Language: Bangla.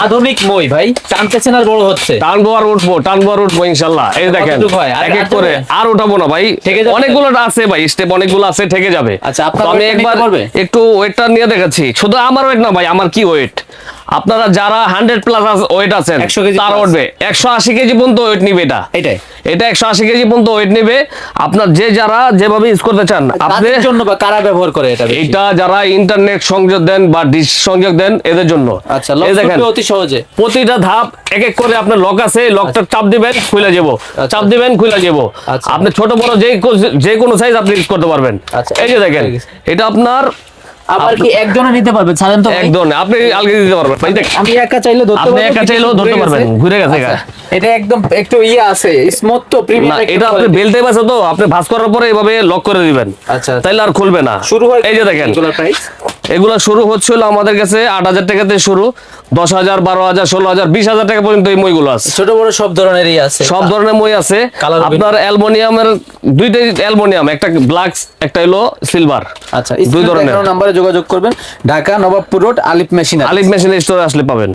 আধুনিক মই ভাই, টানতেছেন আর বড় হচ্ছে। টানবো আর উঠবো ইনশাল্লাহ। এই দেখেন কতটুকু হয়? এক এক করে আর উঠাবো না ভাই, ঠেকে যাবে? অনেকগুলো আছে ভাই, স্টেপ অনেকগুলো আছে, ঠেকে যাবে। আচ্ছা, আপনার তো আমি ওয়েটটা একবার নিতে পারবে? একটু ওয়েটটা নিয়ে দেখাচ্ছি। শুধু আমার ওয়েট না ভাই, আমার কি ওয়েট, আপনারা যারা 100 প্লাস ওয়েট আছেন 100 কেজি তারা plus। উঠবে 180 কেজি পর্যন্ত ওয়েট নিবে। এটাই এটা 180 কেজি পর্যন্ত ওয়েট নিবে। আপনার যারা যেভাবে ইউজ করতে চান আপনি, তাদের জন্য বা কারা ব্যবহার করে এটা বেশি? এটা যারা ইন্টারনেট সংযোগ দেন বা ডিশ সংযোগ দেন এদের জন্য। আচ্ছা, এই দেখেন অতি সহজে প্রতিটা ধাপ এক এক করে আপনার লক আছে, লকটা চাপ দিবেন খুলে যাব, চাপ দিবেন খুলে যাব। আচ্ছা। আপনি ছোট বড় যে কোনো সাইজ আপনি ইউজ করতে পারবেন। আচ্ছা, এই যে দেখেন এটা আপনার আবার কি একজনে নিতে পারবেন? ছাড়েন তো ভাই। একদম আপনি আলগে দিতে পারবেন ভাই। দেখেন আমি একা চাইলে ধরতে আপনি পারবো, একা কিন্তু চাইলেও ধরতে ঘুরে পারবেন, গেছে। ঘুরে গেছে আচ্ছা, এটা একদম একটু আছে, স্মুথ তো, না প্রিমিয়াম এটা আপনি বেল টাইপ আছে তো, আপনি ভাঁজ করার পরে এভাবে লক করে দিবেন, আচ্ছা। তাইলে আর খুলবে না। শুরু হয় এই যে দেখেন এগুলোর প্রাইস? এগুলো শুরু হচ্ছিল আমাদের কাছে 8,000 টাকা থেকে শুরু, 10,000, 12,000, 16,000, 20,000 টাকা পর্যন্ত এই মইগুলো আছে। ছোট বড় সব ধরনেরই আছে। সব ধরনের মই আছে। কালার আপনার অ্যালুমিনিয়ামের দুইটাই অ্যালুমিনিয়াম, একটা ব্ল্যাক একটা হলো সিলভার। আচ্ছা, দুই ধরনের। নাম্বারে যোগাযোগ করবেন। ঢাকা নবাবপুর রোড, আলিফ মেশিন। আলিফ মেশিন স্টোরে আসলে পাবেন।